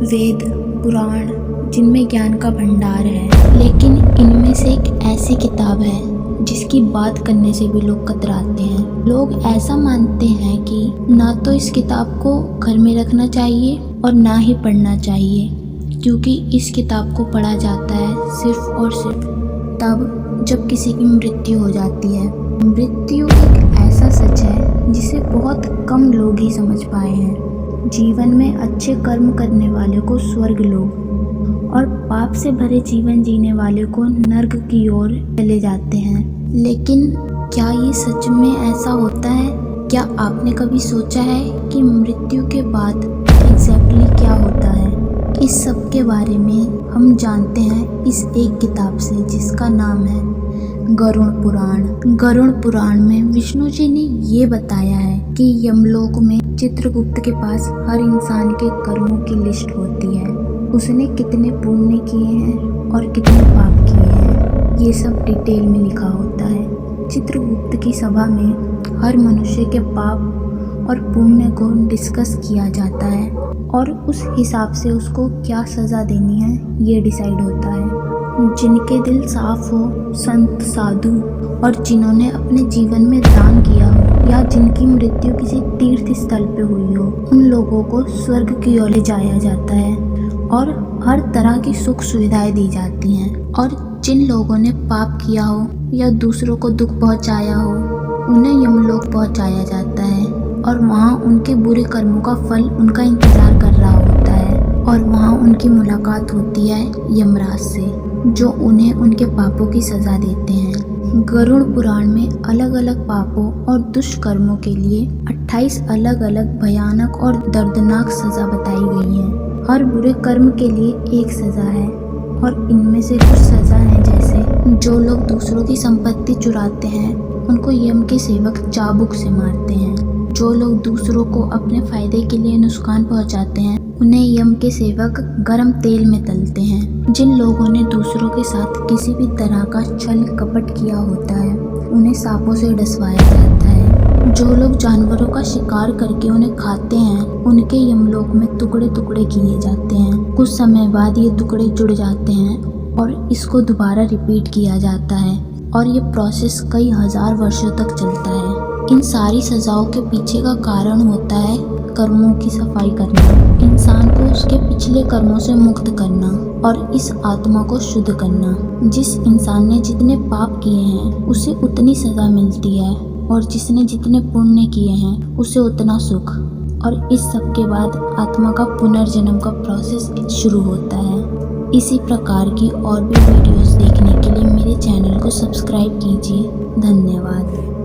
वेद, पुराण जिनमें ज्ञान का भंडार है, लेकिन इनमें से एक ऐसी किताब है जिसकी बात करने से भी लोग कतराते हैं। लोग ऐसा मानते हैं कि ना तो इस किताब को घर में रखना चाहिए और ना ही पढ़ना चाहिए, क्योंकि इस किताब को पढ़ा जाता है सिर्फ और सिर्फ तब जब किसी की मृत्यु हो जाती है। मृत्यु एक ऐसा सच है जिसे बहुत कम लोग ही समझ पाए हैं। जीवन में अच्छे कर्म करने वाले को स्वर्ग लोग और पाप से भरे जीवन जीने वाले को नर्क की ओर चले जाते हैं। लेकिन क्या ये सच में ऐसा होता है? क्या आपने कभी सोचा है कि मृत्यु के बाद एग्जैक्टली क्या होता है? इस सब के बारे में हम जानते हैं इस एक किताब से जिसका नाम है गरुड़ पुराण। गरुड़ पुराण में विष्णु जी ने ये बताया है कि यमलोक में चित्रगुप्त के पास हर इंसान के कर्मों की लिस्ट होती है। उसने कितने पुण्य किए हैं और कितने पाप किए हैं, ये सब डिटेल में लिखा होता है। चित्रगुप्त की सभा में हर मनुष्य के पाप और पुण्य को डिस्कस किया जाता है और उस हिसाब से उसको क्या सज़ा देनी है ये डिसाइड होता है। जिनके दिल साफ हो, संत साधु और जिन्होंने अपने जीवन में दान किया हो या जिनकी मृत्यु किसी तीर्थ स्थल पे हुई हो, उन लोगों को स्वर्ग की ओर ले जाया जाता है और हर तरह की सुख सुविधाएं दी जाती हैं। और जिन लोगों ने पाप किया हो या दूसरों को दुख पहुंचाया हो, उन्हें यमलोक पहुंचाया जाता है और वहाँ उनके बुरे कर्मों का फल उनका इंतजार कर रहा होता है। और वहाँ उनकी मुलाकात होती है यमराज से, जो उन्हें उनके पापों की सज़ा देते हैं। गरुड़ पुराण में अलग अलग पापों और दुष्कर्मों के लिए 28 अलग अलग भयानक और दर्दनाक सज़ा बताई गई है। हर बुरे कर्म के लिए एक सज़ा है और इनमें से कुछ सज़ा है जैसे जो लोग दूसरों की संपत्ति चुराते हैं उनको यम के सेवक चाबुक से मारते हैं। जो लोग दूसरों को अपने फायदे के लिए नुकसान पहुंचाते हैं उन्हें यम के सेवक गरम तेल में तलते हैं। जिन लोगों ने दूसरों के साथ किसी भी तरह का छल कपट किया होता है उन्हें सांपों से डसवाया जाता है। जो लोग जानवरों का शिकार करके उन्हें खाते हैं उनके यमलोक में टुकड़े टुकड़े किए जाते हैं। कुछ समय बाद ये टुकड़े जुड़ जाते हैं और इसको दोबारा रिपीट किया जाता है और ये प्रोसेस कई हजार वर्षों तक चलता है। इन सारी सजाओं के पीछे का कारण होता है कर्मों की सफाई करना, इंसान को उसके पिछले कर्मों से मुक्त करना और इस आत्मा को शुद्ध करना। जिस इंसान ने जितने पाप किए हैं उसे उतनी सज़ा मिलती है और जिसने जितने पुण्य किए हैं उसे उतना सुख। और इस सब के बाद आत्मा का पुनर्जन्म का प्रोसेस शुरू होता है। इसी प्रकार की और भी वीडियोस देखने के लिए मेरे चैनल को सब्सक्राइब कीजिए। धन्यवाद।